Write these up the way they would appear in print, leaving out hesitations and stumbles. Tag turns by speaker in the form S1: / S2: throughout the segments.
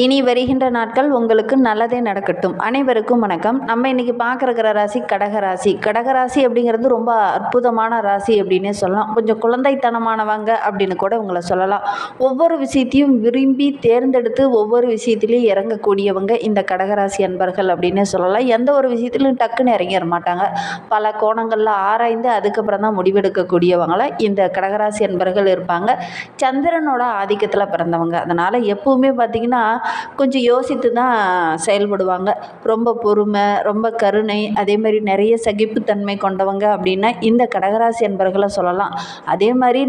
S1: இனி வருகின்ற நாட்கள் உங்களுக்கு நல்லதே நடக்கட்டும். அனைவருக்கும் வணக்கம். நம்ம இன்னைக்கு பார்க்குற ராசி கடகராசி. கடகராசி அப்படிங்கிறது ரொம்ப அற்புதமான ராசி அப்படின்னே சொல்லலாம். கொஞ்சம் குழந்தைத்தனமானவங்க அப்படின்னு கூட உங்களை சொல்லலாம். ஒவ்வொரு விஷயத்தையும் விரும்பி தேர்ந்தெடுத்து ஒவ்வொரு விஷயத்திலையும் இறங்கக்கூடியவங்க இந்த கடகராசி அன்பர்கள் அப்படின்னே சொல்லலாம். எந்த ஒரு விஷயத்திலும் டக்குன்னு இறங்கிட மாட்டாங்க. பல கோணங்களில் ஆராய்ந்து அதுக்கப்புறம் தான் முடிவெடுக்கக்கூடியவங்கள இந்த கடகராசி அன்பர்கள் இருப்பாங்க. சந்திரனோட ஆதிக்கத்தில் பிறந்தவங்க. அதனால் எப்பவுமே பார்த்திங்கன்னா கொஞ்சம் யோசித்து தான் செயல்படுவாங்க. ரொம்ப பொறுமை, ரொம்ப கருணை, அதே மாதிரி நிறைய சகிப்புத்தன்மை கொண்டவங்க அப்படின்னா இந்த கடகராசி அன்பர்களை சொல்லலாம். அதே மாதிரி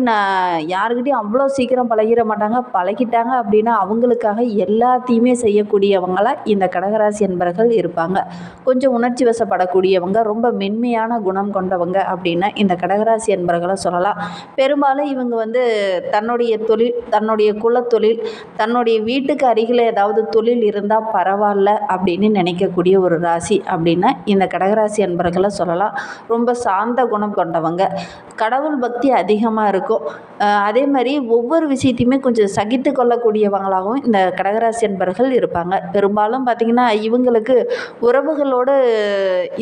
S1: யாருக்கிட்டையும் அவ்வளோ சீக்கிரம் பழகிட மாட்டாங்க. பழகிட்டாங்க அப்படின்னா அவங்களுக்காக எல்லாத்தையுமே செய்யக்கூடியவங்களா இந்த கடகராசி அன்பர்கள் இருப்பாங்க. கொஞ்சம் உணர்ச்சி வசப்படக்கூடியவங்க, ரொம்ப மென்மையான குணம் கொண்டவங்க அப்படின்னா இந்த கடகராசி அன்பர்களை சொல்லலாம். பெரும்பாலும் இவங்க தன்னுடைய தொழில், தன்னுடைய குலத்தொழில், தன்னுடைய வீட்டுக்கு அருகில் ஏதாவது தொழில் இருந்தால் பரவாயில்ல அப்படின்னு நினைக்கக்கூடிய ஒரு ராசி அப்படின்னா இந்த கடகராசி அன்பர்களை சொல்லலாம். ரொம்ப சாந்த குணம் கொண்டவங்க, கடவுள் பக்தி அதிகமாக இருக்கும். அதே மாதிரி ஒவ்வொரு விஷயத்தையுமே கொஞ்சம் சகித்து கொள்ளக்கூடியவங்களாகவும் இந்த கடகராசி அன்பர்கள் இருப்பாங்க. பெரும்பாலும் பார்த்திங்கன்னா இவங்களுக்கு உறவுகளோடு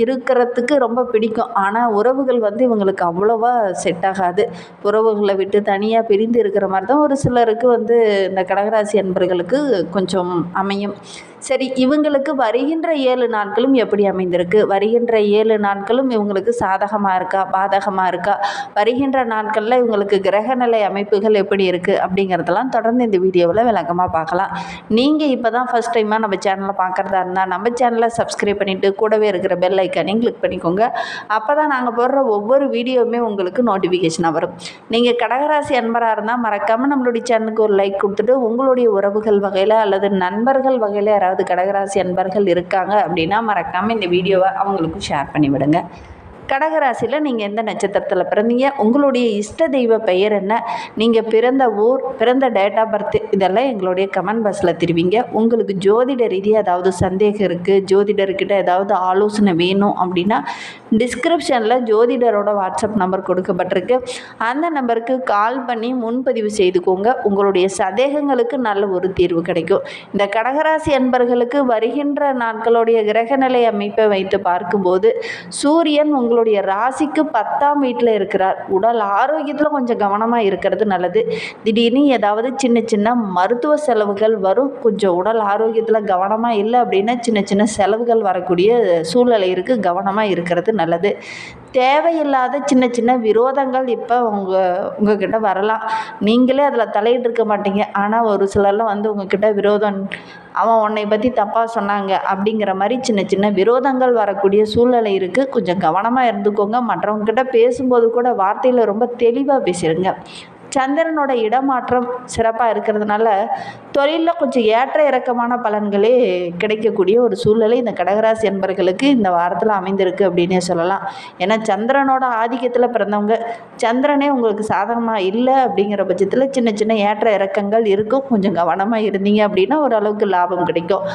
S1: இருக்கிறதுக்கு ரொம்ப பிடிக்கும். ஆனால் உறவுகள் இவங்களுக்கு அவ்வளோவா செட் ஆகாது. உறவுகளை விட்டு தனியாக பிரிந்து இருக்கிற மாதிரி தான் ஒரு சிலருக்கு இந்த கடகராசி அன்பர்களுக்கு கொஞ்சம் அமையும். சரி, இவங்களுக்கு வருகின்ற 7 நாட்களும் எப்படி அமைந்திருக்கு? வருகின்ற 7 நாட்களும் இவங்களுக்கு சாதகமாக இருக்கா, பாதகமாக இருக்கா? வருகின்ற நாட்களில் இவங்களுக்கு கிரகநிலை அமைப்புகள் எப்படி இருக்குது அப்படிங்கிறதெல்லாம் தொடர்ந்து இந்த வீடியோவில் விளக்கமாக பார்க்கலாம். நீங்கள் இப்போ தான் ஃபஸ்ட் டைமாக நம்ம சேனலை பார்க்குறதா இருந்தால் நம்ம சேனலை சப்ஸ்கிரைப் பண்ணிவிட்டு கூடவே இருக்கிற பெல் ஐக்கானையும் கிளிக் பண்ணிக்கோங்க. அப்போ தான் நாங்கள் போடுற ஒவ்வொரு வீடியோவுமே உங்களுக்கு நோட்டிஃபிகேஷனாக வரும். நீங்கள் கடகராசி அன்பராக இருந்தால் மறக்காமல் நம்மளுடைய சேனலுக்கு ஒரு லைக் கொடுத்துட்டு உங்களுடைய உறவுகள் வகையில் அல்லது நண்பர்கள் வகையில் யாராவது கடகராசி அன்பர்கள் இருக்காங்க அப்படின்னா மறக்காமல் இந்த வீடியோவை அவங்களுக்கும் ஷேர் பண்ணிவிடுங்க. கடகராசியில் நீங்கள் எந்த நட்சத்திரத்தில் பிறந்தீங்க, உங்களுடைய இஷ்ட தெய்வ பெயர் என்ன, நீங்கள் பிறந்த ஊர், பிறந்த டேட் ஆஃப் பர்த், இதெல்லாம் எங்களுடைய கமெண்ட் பாக்ஸில் தெரிவிங்க. உங்களுக்கு ஜோதிட ரீதியாக ஏதாவது சந்தேகம் இருக்குது, ஜோதிடர்கிட்ட ஏதாவது ஆலோசனை வேணும் அப்படின்னா டிஸ்கிரிப்ஷனில் ஜோதிடரோட வாட்ஸ்அப் நம்பர் கொடுக்கப்பட்டிருக்கு. அந்த நம்பருக்கு கால் பண்ணி முன்பதிவு செய்துக்கோங்க. உங்களுடைய சந்தேகங்களுக்கு நல்ல ஒரு தீர்வு கிடைக்கும். இந்த கடகராசி அன்பர்களுக்கு வருகின்ற நாட்களுடைய கிரகநிலை அமைப்பை வைத்து பார்க்கும்போது சூரியன் உங்களுடைய ராசிக்கு 10ஆம் வீட்டில் இருக்கிறார். உடல் ஆரோக்கியத்தில் கொஞ்சம் கவனமாக இருக்கிறது நல்லது. திடீர்னு ஏதாவது சின்ன சின்ன மருத்துவ செலவுகள் வரும். கொஞ்சம் உடல் ஆரோக்கியத்தில் கவனமாக இல்லை அப்படின்னா சின்ன சின்ன செலவுகள் வரக்கூடிய சூழ்நிலை இருக்குது. கவனமாக இருக்கிறது நல்லது. தேவையில்லாத சின்ன சின்ன விரோதங்கள் இப்போ உங்ககிட்ட வரலாம். நீங்களே அதில் தலையிட்டு இருக்க மாட்டீங்க. ஆனால் ஒரு சிலர்லாம் உங்ககிட்ட விரோதம், அவன் உன்னை பற்றி தப்பாக சொன்னாங்க அப்படிங்கிற மாதிரி சின்ன சின்ன விரோதங்கள் வரக்கூடிய சூழ்நிலை இருக்குது. கொஞ்சம் கவனமாக இருந்துக்கோங்க. மற்றவங்ககிட்ட பேசும்போது கூட வார்த்தையில் ரொம்ப தெளிவாக பேசிடுங்க. சந்திரனோட இடமாற்றம் சிறப்பாக இருக்கிறதுனால தொழிலில் கொஞ்சம் ஏற்ற இறக்கமான பலன்களே கிடைக்கக்கூடிய ஒரு சூழ்நிலை இந்த கடகராசி அன்பர்களுக்கு இந்த வாரத்தில் அமைந்திருக்கு அப்படின்னே சொல்லலாம். ஏன்னா சந்திரனோட ஆதிக்கத்தில் பிறந்தவங்க, சந்திரனே உங்களுக்கு சாதகமாக இல்லை அப்படிங்கிற பட்சத்தில் சின்ன சின்ன ஏற்ற இறக்கங்கள் இருக்கும். கொஞ்சம் கவனமாக இருந்தீங்க அப்படின்னா ஓரளவுக்கு லாபம் கிடைக்கும்.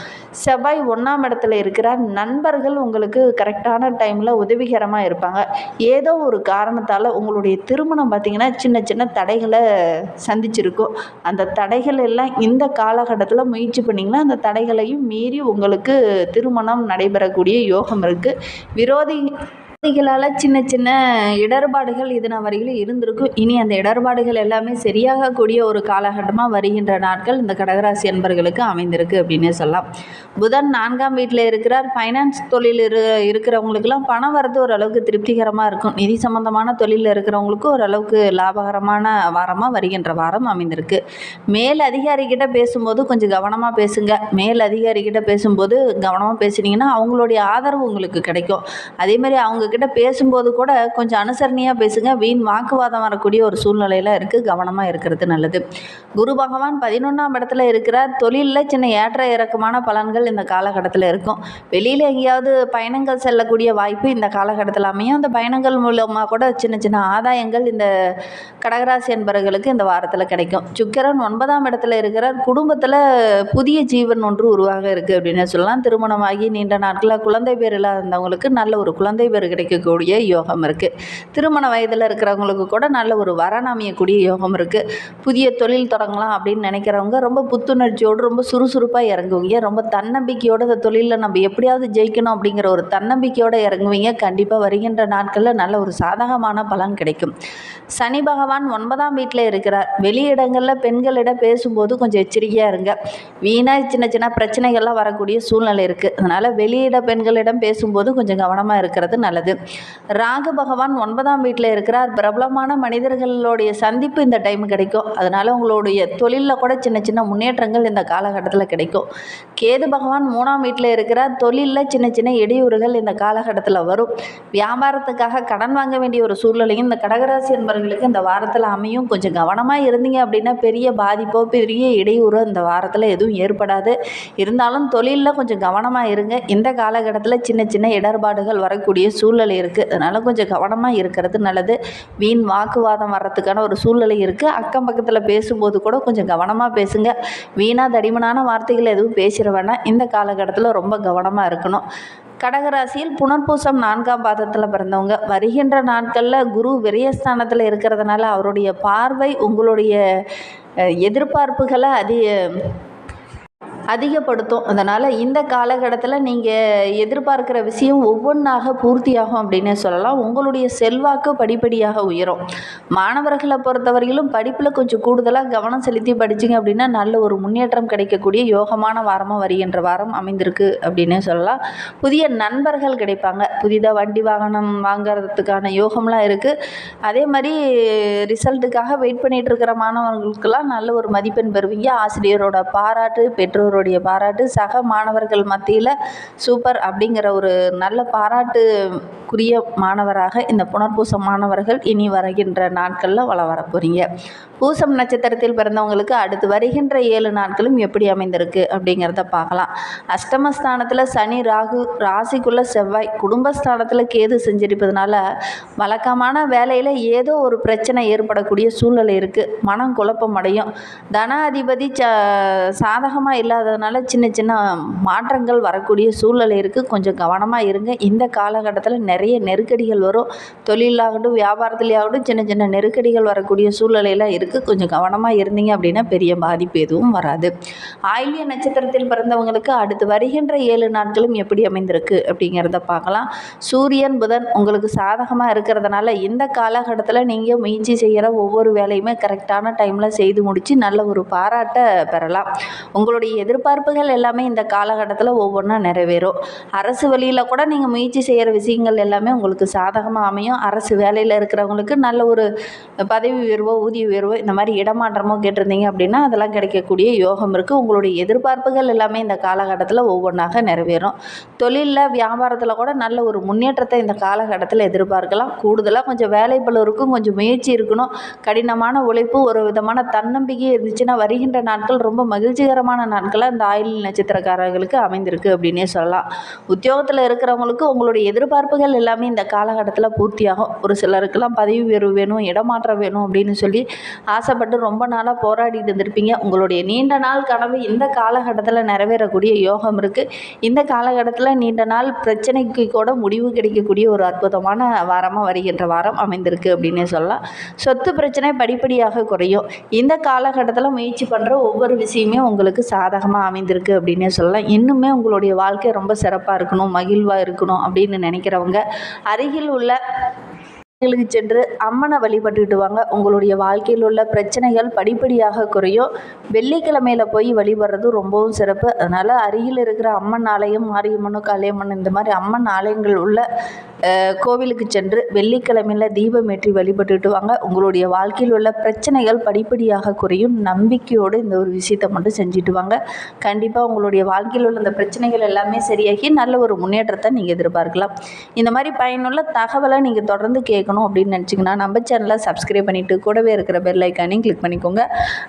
S1: செவ்வாய் 1ஆம் இடத்துல இருக்கிறார். நண்பர்கள் உங்களுக்கு கரெக்டான டைமில் உதவிகரமாக இருப்பாங்க. ஏதோ ஒரு காரணத்தால் உங்களுடைய திருமணம் பார்த்திங்கன்னா சின்ன சின்ன தடைகளை சந்திச்சிருக்கும். அந்த தடைகள் எல்லாம் இந்த காலகட்டத்தில் முயற்சி பண்ணிங்கன்னா அந்த தடைகளையும் மீறி உங்களுக்கு திருமணம் நடைபெறக்கூடிய யோகம் இருக்குது. விரோதிகளால் சின்ன சின்ன இடர்பாடுகள் இது நான் வரையிலும் இருந்திருக்கும். இனி அந்த இடர்பாடுகள் எல்லாமே சரியாகக்கூடிய ஒரு காலகட்டமாக வருகின்ற நாட்கள் இந்த கடகராசி அன்பர்களுக்கு அமைந்திருக்கு அப்படின்னே சொல்லலாம். புதன் 4ஆம் வீட்டில் இருக்கிறார். ஃபைனான்ஸ் தொழில் இருக்கிறவங்களுக்கெல்லாம் பணம் வரது ஓரளவுக்கு திருப்திகரமாக இருக்கும். நிதி சம்பந்தமான தொழிலில் இருக்கிறவங்களுக்கு ஓரளவுக்கு லாபகரமான வாரமாக வருகின்ற வாரம் அமைந்திருக்கு. மேல் அதிகாரிகிட்ட பேசும்போது கொஞ்சம் கவனமாக பேசுங்க. மேல் அதிகாரிகிட்ட பேசும்போது கவனமாக பேசுனீங்கன்னா அவங்களுடைய ஆதரவு உங்களுக்கு கிடைக்கும். அதே மாதிரி அவங்கக்கிட்ட பேசும்போது கூட கொஞ்சம் அனுசரணையாக பேசுங்க. வீண் வாக்குவாதம் வரக்கூடிய ஒரு சூழ்நிலையில் இருக்குது. கவனமாக இருக்கிறது நல்லது. குரு பகவான் 11ஆம் இடத்துல இருக்கிறார். தொழிலில் சின்ன ஏற்ற இறக்கமான பலன்கள் இந்த காலகட்டத்தில் இருக்கும். வெளியில் எங்கேயாவது பயணங்கள் செல்லக்கூடிய வாய்ப்பு இந்த காலகட்டத்தில் அமையும். அந்த பயணங்கள் மூலமாக கூட சின்ன சின்ன ஆதாயங்கள் இந்த கடகராசி அன்பர்களுக்கு இந்த வாரத்தில் கிடைக்கும். சுக்கிரன் 9ஆம் இடத்துல இருக்கிறார். குடும்பத்தில் புதிய ஜீவன் ஒன்று உருவாக இருக்குது அப்படின்னு சொல்லலாம். திருமணமாகி நீண்ட நாட்களில் குழந்தை பேர் இல்லாதவங்களுக்கு நல்ல ஒரு குழந்தை பேர் கிடைக்கக்கூடிய யோகம் இருக்குது. திருமண வயதில் இருக்கிறவங்களுக்கு கூட நல்ல ஒரு வரன் அமையக்கூடிய யோகம் இருக்குது. புதிய தொழில் தொடங்கலாம் அப்படின்னு நினைக்கிறவங்க ரொம்ப புத்துணர்ச்சியோடு ரொம்ப சுறுசுறுப்பாக இறங்குவீங்க. ரொம்ப தன்னம்பிக்கையோடு அந்த தொழிலில் நம்ம எப்படியாவது ஜெயிக்கணும் அப்படிங்கிற ஒரு தன்னம்பிக்கையோடு இறங்குவீங்க. கண்டிப்பாக வருகின்ற நாட்களில் நல்ல ஒரு சாதகமான பலன் கிடைக்கும். சனி பகவான் 9ஆம் வீட்டில் இருக்கிறார். வெளியிடங்களில் பெண்களிடம் பேசும்போது கொஞ்சம் எச்சரிக்கையாக இருங்க. வீணாக சின்ன சின்ன பிரச்சனைகள்லாம் வரக்கூடிய சூழ்நிலை இருக்குது. அதனால் வெளியிட பெண்களிடம் பேசும்போது கொஞ்சம் கவனமாக இருக்கிறது நல்லது. ராகு பகவான் 9ஆம் வீட்டில் இருக்கிறார். பிரபலமான மனிதர்களுடைய சந்திப்பு இந்த டைம் கிடைக்கும். அதனால் உங்களுடைய தொழிலில் கூட சின்ன சின்ன முன்னேற்றங்கள் இந்த காலகட்டத்தில் கிடைக்கும். கேது பகவான் 3ஆம் வீட்டில் இருக்கிறார். தொழிலில் சின்ன சின்ன இடையூறுகள் இந்த காலகட்டத்தில் வரும். வியாபாரத்துக்காக கடன் வாங்க வேண்டிய ஒரு சூழ்நிலையும் இந்த கடகராசி என்பவர்களுக்கு இந்த வாரத்தில் அமையும். கொஞ்சம் கவனமாக இருந்தீங்க அப்படின்னா பெரிய பாதிப்போ பெரிய இடையூறோ இந்த வாரத்தில் எதுவும் ஏற்படாது. இருந்தாலும் தொழிலில் கொஞ்சம் கவனமாக இருங்க. இந்த காலகட்டத்தில் சின்ன சின்ன இடர்பாடுகள் வரக்கூடிய சூழ்நிலை இருக்குது. அதனால் கொஞ்சம் கவனமாக இருக்கிறது நல்லது. வீண் வாக்குவாதம் வர்றதுக்கான ஒரு சூழ்நிலை இருக்குது. அக்கம் பக்கத்தில் பேசும்போது கூட கொஞ்சம் கவனமாக பேசுங்க. வீணாக தடிமனான வார்த்தைகள் எதுவும் பேசிட வேண்டாம். இந்த காலகட்டத்தில் ரொம்ப கவனமாக இருக்கணும். கடகராசியில் புனர்பூசம் 4ஆம் பாதத்தில் பிறந்தவங்க வருகின்ற நாட்களில் குரு விரயஸ்தானத்தில் இருக்கிறதுனால அவருடைய பார்வை உங்களுடைய எதிர்பார்ப்புகளை அதிகப்படுத்தும். அதனால் இந்த காலகட்டத்தில் நீங்கள் எதிர்பார்க்குற விஷயம் ஒவ்வொன்றாக பூர்த்தியாகும் அப்படின்னே சொல்லலாம். உங்களுடைய செல்வாக்கு படிப்படியாக உயரும். மாணவர்களை பொறுத்தவரையிலும் படிப்பில் கொஞ்சம் கூடுதலாக கவனம் செலுத்தி படிச்சிங்க அப்படின்னா நல்ல ஒரு முன்னேற்றம் கிடைக்கக்கூடிய யோகமான வாரமாக வருகின்ற வாரம் அமைந்திருக்கு அப்படின்னே சொல்லலாம். புதிய நண்பர்கள் கிடைப்பாங்க. புதிதாக வண்டி வாகனம் வாங்கிறதுக்கான யோகம்லாம் இருக்குது. அதே மாதிரி ரிசல்ட்டுக்காக வெயிட் பண்ணிகிட்டு இருக்கிற மாணவர்களுக்கெல்லாம் நல்ல ஒரு மதிப்பெண் பெறுவீங்க. ஆசிரியரோட பாராட்டு, பெற்றோருடைய பாராட்டு, சக மாணவர்கள் மத்தியில் சூப்பர் அப்படிங்கிற ஒரு நல்ல பாராட்டுக்குரிய மாணவராக இந்த புனர்பூச மாணவர்கள் இனி வருகின்ற நாட்களில் வர போகிறீங்க. பூசம் நட்சத்திரத்தில் பிறந்தவங்களுக்கு அடுத்து வருகின்ற 7 நாட்களும் எப்படி அமைந்திருக்கு அப்படிங்கிறத பார்க்கலாம். அஷ்டமஸ்தானத்தில் சனி, ராகு, ராசிக்குள்ள செவ்வாய், குடும்பஸ்தானத்தில் கேது செஞ்சிருப்பதுனால வழக்கமான வேலையில் ஏதோ ஒரு பிரச்சனை ஏற்படக்கூடிய சூழ்நிலை இருக்குது. மனம் குழப்பம் அடையும். தன அதிபதி சாதகமாக இல்லாததுனால சின்ன சின்ன மாற்றங்கள் வரக்கூடிய சூழ்நிலை இருக்குது. கொஞ்சம் கவனமாக இருங்க. இந்த காலகட்டத்தில் நிறைய நெருக்கடிகள் வரும். தொழிலாகட்டும் வியாபாரத்துலேயாகட்டும் சின்ன சின்ன நெருக்கடிகள் வரக்கூடிய சூழ்நிலையில் இருக்குது. கொஞ்சம் கவனமாக இருந்தீங்க அப்படின்னா பெரிய பாதிப்பு எதுவும் வராது. ஆயில்ய நட்சத்திரத்தில் பிறந்தவங்களுக்கு அடுத்து வருகின்ற 7 நாட்களும் எப்படி அமைந்திருக்கு அப்படிங்கிறத பார்க்கலாம். சூரியன், புதன் உங்களுக்கு சாதகமாக இருக்கிறதுனால இந்த காலகட்டத்தில் நீங்கள் முயற்சி செய்கிற ஒவ்வொரு வேலையுமே கரெக்டான டைமில் செய்து முடித்து நல்ல ஒரு பாராட்டை பெறலாம். உங்களுடைய எதிர்பார்ப்புகள் எல்லாமே இந்த காலகட்டத்தில் ஒவ்வொன்றா நிறைவேறும். அரசு வழியில் கூட நீங்கள் முயற்சி செய்கிற விஷயங்கள் எல்லாமே உங்களுக்கு சாதகமாக அமையும். அரசு வேலையில் இருக்கிறவங்களுக்கு நல்ல ஒரு பதவி உயர்வோ ஊதிய உயர்வோ இந்த மாதிரி இடமாற்றமோ கேட்டிருந்தீங்க அப்படின்னா அதெல்லாம் கிடைக்கக்கூடிய யோகம் இருக்குது. உங்களுடைய எதிர்பார்ப்புகள் எல்லாமே இந்த காலகட்டத்தில் ஒவ்வொன்றாக நிறைவேறும். தொழிலில் வியாபாரத்தில் கூட நல்ல ஒரு முன்னேற்றத்தை இந்த காலகட்டத்தில் எதிர்பார்க்கலாம். கூடுதலாக கொஞ்சம் வேலைப்பளு இருக்கும், கொஞ்சம் முயற்சி இருக்கணும். கடினமான உழைப்பு, ஒரு விதமான தன்னம்பிக்கை இருந்துச்சுன்னா வருகின்ற நாட்கள் ரொம்ப மகிழ்ச்சிகரமான நாட்களாக இந்த ஆயுள் நட்சத்திரக்காரர்களுக்கு அமைந்திருக்கு அப்படின்னே சொல்லலாம். உத்தியோகத்தில் இருக்கிறவங்களுக்கு உங்களுடைய எதிர்பார்ப்புகள் எல்லாமே இந்த காலகட்டத்தில் பூர்த்தியாகும். ஒரு சிலருக்கெல்லாம் பதவி உயர்வு வேணும், இடமாற்றம் வேணும் அப்படின்னு சொல்லி ஆசைப்பட்டு ரொம்ப நாளாக போராடிட்டு இருந்திருப்பீங்க. உங்களுடைய நீண்ட நாள் கனவு இந்த காலகட்டத்தில் நிறைவேறக்கூடிய யோகம் இருக்குது. இந்த காலகட்டத்தில் நீண்ட நாள் பிரச்சனைக்கு கூட முடிவு கிடைக்கக்கூடிய ஒரு அற்புதமான வாரமாக வருகின்ற வாரம் அமைந்திருக்கு அப்படின்னே சொல்லலாம். சொத்து பிரச்சனை படிப்படியாக குறையும். இந்த காலகட்டத்தில் முயற்சி பண்ணுற ஒவ்வொரு விஷயமே உங்களுக்கு சாதகமாக அமைந்திருக்கு அப்படின்னே சொல்லலாம். இன்னுமே உங்களுடைய வாழ்க்கை ரொம்ப சிறப்பாக இருக்கணும், மகிழ்வாக இருக்கணும் அப்படின்னு நினைக்கிறவங்க அருகில் உள்ள கோயிலுக்கு சென்று அம்மனை வழிபட்டுட்டு வாங்க. உங்களுடைய வாழ்க்கையில் உள்ள பிரச்சனைகள் படிப்படியாக குறையும். வெள்ளிக்கிழமையில் போய் வழிபடுறது ரொம்பவும் சிறப்பு. அதனால் அருகில் இருக்கிற அம்மன் ஆலயம், மாரியம்மன், காளியம்மன் இந்த மாதிரி அம்மன் ஆலயங்கள் உள்ள கோவிலுக்கு சென்று வெள்ளிக்கிழமையில் தீபம் ஏற்றி வழிபட்டுட்டு வாங்க. உங்களுடைய வாழ்க்கையில் உள்ள பிரச்சனைகள் படிப்படியாக குறையும். நம்பிக்கையோடு இந்த ஒரு விஷயத்தை மட்டும் செஞ்சுட்டு வாங்க. கண்டிப்பாக உங்களுடைய வாழ்க்கையில் உள்ள இந்த பிரச்சனைகள் எல்லாமே சரியாகி நல்ல ஒரு முன்னேற்றத்தை நீங்கள் எதிர்பார்க்கலாம். இந்த மாதிரி பயனுள்ள தகவலை நீங்கள் தொடர்ந்து கேட்கணும் தெரிஞ்சுக்கணும் அப்படின்னு நினச்சிங்கன்னா நம்ம சேனலை சப்ஸ்கிரைப் பண்ணிவிட்டு கூடவே இருக்கிற பெல் ஐக்கானையும் கிளிக் பண்ணிக்கோங்க.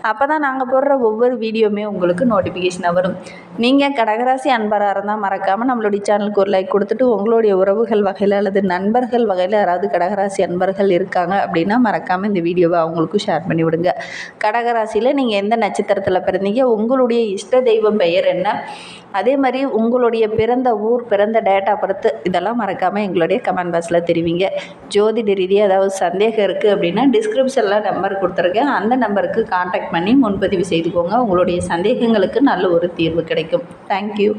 S1: அப்போ தான் நாங்கள் போடுற ஒவ்வொரு வீடியோவுமே உங்களுக்கு நோட்டிஃபிகேஷனாக வரும். நீங்கள் கடகராசி அன்பராக இருந்தால் மறக்காமல் நம்மளுடைய சேனலுக்கு ஒரு லைக் கொடுத்துட்டு உங்களுடைய உறவுகள் வகையில் அல்லது நண்பர்கள் வகையில் யாராவது கடகராசி அன்பர்கள் இருக்காங்க அப்படின்னா மறக்காமல் இந்த வீடியோவை அவங்களுக்கும் ஷேர் பண்ணி விடுங்க. கடகராசியில் நீங்கள் எந்த நட்சத்திரத்தில் பிறந்தீங்க, உங்களுடைய இஷ்ட தெய்வம் பெயர் என்ன, அதே மாதிரி உங்களுடைய பிறந்த ஊர், பிறந்த டேட்டா பர்த், இதெல்லாம் மறக்காமல் எங்களுடைய கமெண்ட் பாக்ஸில் தெரிவிங்க. ஜோதிட ரீதியாக ஏதாவது சந்தேகம் இருக்குது அப்படின்னா டிஸ்கிரிப்ஷனில் நம்பர் கொடுத்துருக்கேன். அந்த நம்பருக்கு கான்டாக்ட் பண்ணி முன்பதிவு செய்துக்கோங்க. உங்களுடைய சந்தேகங்களுக்கு நல்ல ஒரு தீர்வு கிடைக்கும். தேங்க்யூ.